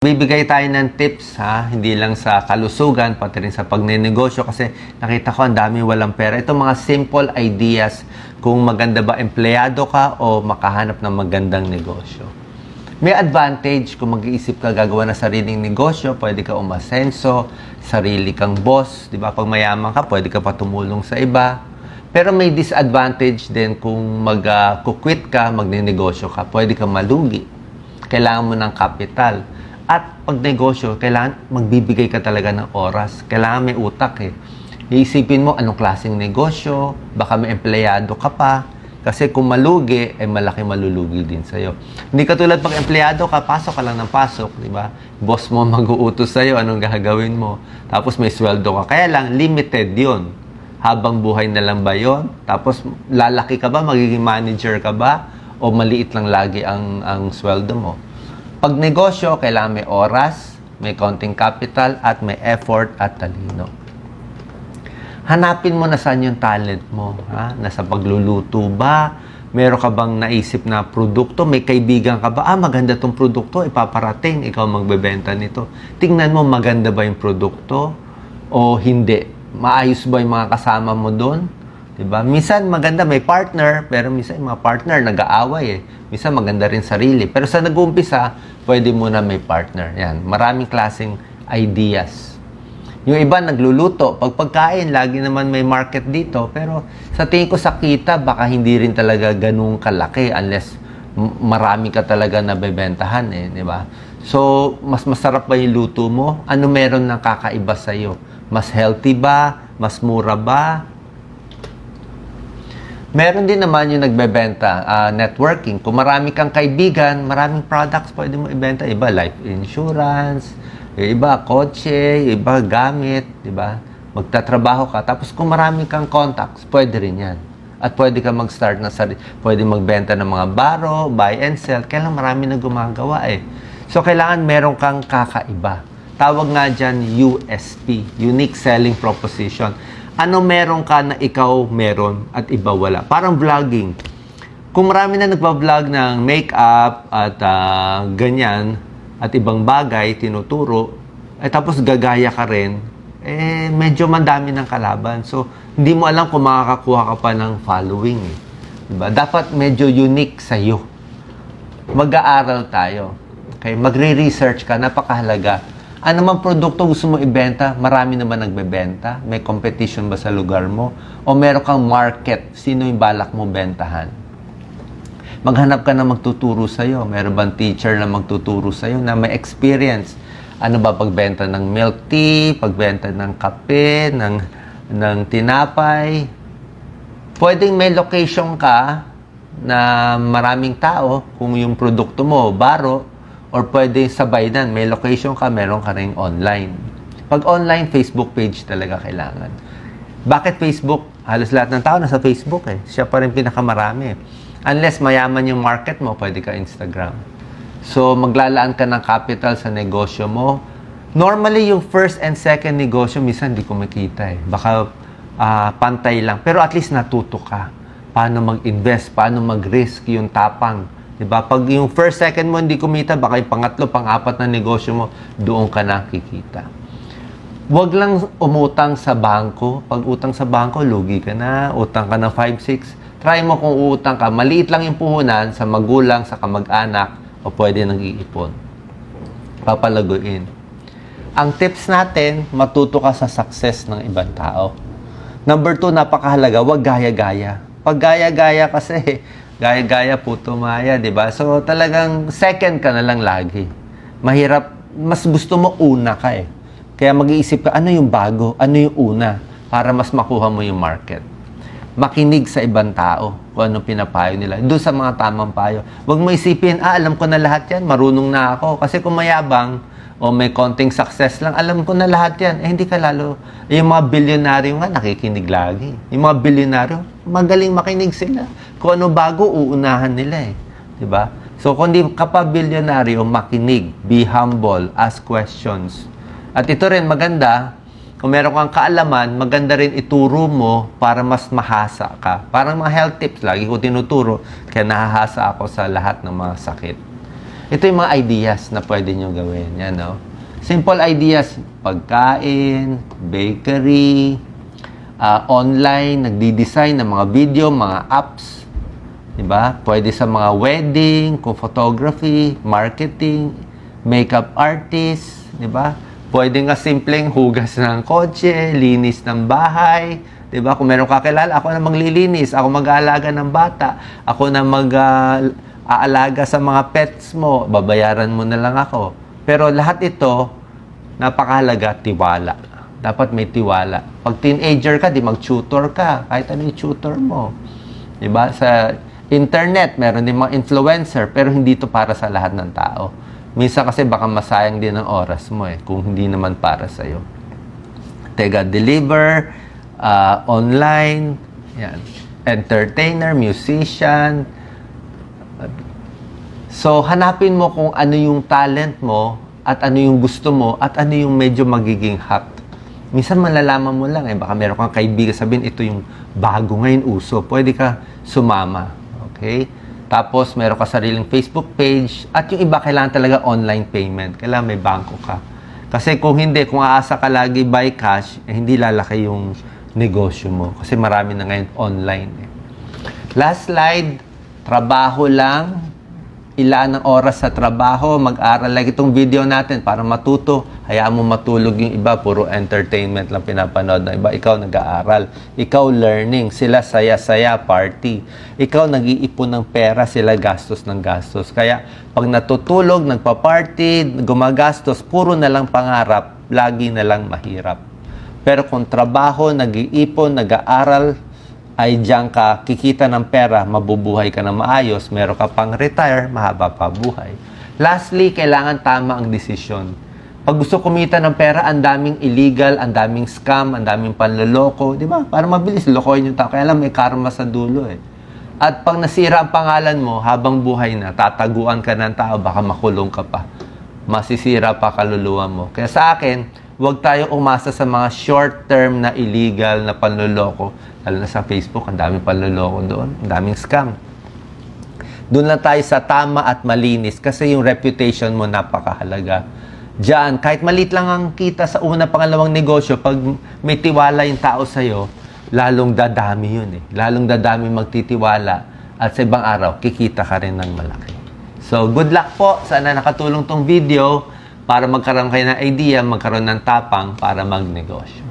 Bibigay tayo ng tips, hindi lang sa kalusugan, pati rin sa pagnenegosyo kasi nakita ko ang dami walang pera. Ito mga simple ideas kung maganda ba empleyado ka o makahanap ng magandang negosyo. May advantage kung mag-iisip ka gagawa ng sariling negosyo, pwede ka umasenso, sarili kang boss, di ba? Pag mayaman ka, pwede ka pa tumulong sa iba. Pero may disadvantage din kung mag-quit ka, magnenegosyo ka, pwede ka malugi. Kailangan mo ng kapital. At pag negosyo, kailangan magbibigay ka talaga ng oras. Kailangan may utak eh. Iisipin mo anong klaseng negosyo, baka may empleyado ka pa. Kasi kung malugi, malaki malulugi din sa'yo. Hindi katulad pag empleyado ka, pasok ka lang ng pasok, di ba? Boss mo mag-uutos sa'yo, anong gagawin mo. Tapos may sweldo ka. Kaya lang, limited yon. Habang buhay na lang ba yon? Tapos lalaki ka ba? Magiging manager ka ba? O maliit lang lagi ang sweldo mo? Pag negosyo, kailangan may oras, may konting capital, at may effort at talino. Hanapin mo na saan yung talent mo. Nasa pagluluto ba? Meron ka bang naisip na produkto? May kaibigan ka ba? Maganda tong produkto, ipaparating, ikaw magbebenta nito. Tingnan mo, maganda ba yung produkto o hindi? Maayos ba yung mga kasama mo doon? Diba? Minsan maganda may partner, pero minsan yung mga partner nag-aaway eh. Minsan maganda rin sarili. Pero sa nag-uumpisa, pwede muna may partner. Yan. Maraming klaseng ideas. Yung iba nagluluto. Pag pagkain, lagi naman may market dito. Pero sa tingin ko sa kita, baka hindi rin talaga ganung kalaki unless marami ka talaga nabebentahan eh. Diba? So, mas masarap ba yung luto mo? Ano meron ng kakaiba sa'yo? Mas healthy ba? Mas mura ba? Meron din naman yung nagbebenta, networking. Kung marami kang kaibigan, maraming products pwede mo ibenta. Iba life insurance, iba kotse, iba gamit, di ba? Magtatrabaho ka. Tapos kung marami kang contacts, pwede rin yan. At pwede ka mag-start na pwede magbenta ng mga baro, buy and sell. Kailangan marami na gumagawa eh. So kailangan meron kang kakaiba. Tawag nga dyan USP, Unique Selling Proposition. Ano meron ka na ikaw meron at iba wala? Parang vlogging. Kung marami na nagpa-vlog ng makeup at ganyan at ibang bagay, tinuturo, tapos gagaya ka rin, medyo mandami ng kalaban. So, hindi mo alam kung makakakuha ka pa ng following. Diba? Dapat medyo unique sa'yo. Mag-aaral tayo. Okay? Magre-research ka, napakahalaga. Ano man produkto gusto mo ibenta, marami naman nagbebenta. May competition ba sa lugar mo? O meron kang market, sino yung balak mo bentahan? Maghanap ka na magtuturo sa'yo. Meron bang teacher na magtuturo sa'yo na may experience? Ano ba pagbenta ng milk tea, pagbenta ng kape, ng tinapay? Pwedeng may location ka na maraming tao kung yung produkto mo, baro, or pwede sabay na, may location ka, meron ka rin online. Pag online, Facebook page talaga kailangan. Bakit Facebook? Halos lahat ng tao nasa Facebook eh. Siya pa rin pinakamarami. Unless mayaman yung market mo, pwede ka Instagram. So, maglalaan ka ng capital sa negosyo mo. Normally, yung first and second negosyo, minsan hindi kumikita eh. Baka pantay lang. Pero at least natuto ka. Paano mag-invest, paano mag-risk, yung tapang. Diba? Pag yung first, second mo hindi kumita, baka yung pangatlo, pang-apat na negosyo mo, doon ka nakikita. Huwag lang umutang sa bangko. Pag utang sa bangko, lugi ka na. Utang ka ng 5-6. Try mo kung uutang ka. Maliit lang yung puhunan sa magulang, sa kamag-anak, o pwede nag-iipon. Papalaguin. Ang tips natin, matuto ka sa success ng ibang tao. Number 2, napakahalaga, huwag gaya-gaya. Pag gaya-gaya kasi, gaya-gaya, puto maya, di ba? So, talagang second ka na lang lagi. Mahirap, mas gusto mo una ka eh. Kaya mag-iisip ka, ano yung bago? Ano yung una? Para mas makuha mo yung market. Makinig sa ibang tao kung anong pinapayo nila. Doon sa mga tamang payo. Huwag mo isipin, alam ko na lahat yan, marunong na ako. Kasi kung mayabang, o may konting success lang, alam ko na lahat yan. Hindi ka lalo. Yung mga bilyonaryo nga, nakikinig lagi. Yung mga bilyonaryo, magaling makinig sila. Kung ano bago, uunahan nila eh. Diba? So, kung di ka pa bilyonaryo, makinig, be humble, ask questions. At ito rin, maganda, kung meron kang kaalaman, maganda rin ituro mo para mas mahasa ka. Parang mga health tips, lagi ko tinuturo, kaya nahahasa ako sa lahat ng mga sakit. Ito yung mga ideas na pwede nyo gawin. Yan, no? Simple ideas, pagkain, bakery, online, nagdi-design ng mga video, mga apps. Diba? Pwede sa mga wedding, kung photography, marketing, makeup artist. Diba? Pwede nga simpleng hugas ng kotse, linis ng bahay. Diba? Kung meron kakilala, ako na maglilinis, ako mag-aalaga ng bata, ako na aalaga sa mga pets mo, babayaran mo na lang ako. Pero lahat ito, napakahalaga, tiwala. Dapat may tiwala. Pag teenager ka, di mag-tutor ka. Kahit ano yung tutor mo. Diba? Sa internet, meron din mga influencer, pero hindi ito para sa lahat ng tao. Minsan kasi baka masayang din ang oras mo kung hindi naman para sa'yo. Deliver, online, yan. Entertainer, musician. So, hanapin mo kung ano yung talent mo at ano yung gusto mo at ano yung medyo magiging hot. Minsan malalaman mo lang baka meron kang kaibigan sabihin, ito yung bago ngayon uso. Pwede ka sumama. Okay? Tapos, meron ka sariling Facebook page at yung iba kailangan talaga online payment. Kailangan may bangko ka. Kasi kung hindi, kung aasa ka lagi by cash, hindi lalaki yung negosyo mo. Kasi marami na ngayon online. Last slide, trabaho lang. Ilaan ng oras sa trabaho, mag-aral like itong video natin para matuto. Hayaan mo matulog yung iba, puro entertainment lang pinapanood ng iba. Ikaw nag-aaral, ikaw learning, sila saya-saya, party. Ikaw nag-iipon ng pera, sila gastos ng gastos. Kaya pag natutulog, nagpa-party, gumagastos, puro na lang pangarap, lagi na lang mahirap. Pero kung trabaho, nag-iipon, nag-aaral, ay diyan ka kikita ng pera, mabubuhay ka na maayos, meron ka pang retire, mahaba pa buhay. Lastly, kailangan tama ang desisyon. Pag gusto kumita ng pera, ang daming illegal, ang daming scam, ang daming panloloko, di ba? Para mabilis, lokohin yung tao. Kaya lang may karma sa dulo At pag nasira ang pangalan mo, habang buhay na, tataguan ka ng tao, baka makulong ka pa. Masisira pa kaluluwa mo. Kaya sa akin, huwag tayo umasa sa mga short-term na illegal na panloloko. Lalo na sa Facebook, ang daming panloloko doon. Ang daming scam. Doon lang tayo sa tama at malinis kasi yung reputation mo napakahalaga. Diyan, kahit maliit lang ang kita sa una, pangalawang negosyo, pag may tiwala yung tao sa'yo, lalong dadami yun Lalong dadami magtitiwala at sa ibang araw, kikita ka rin ng malaki. So, good luck po. Sana nakatulong tong video para magkaroon kayo ng idea, magkaroon ng tapang para magnegosyo.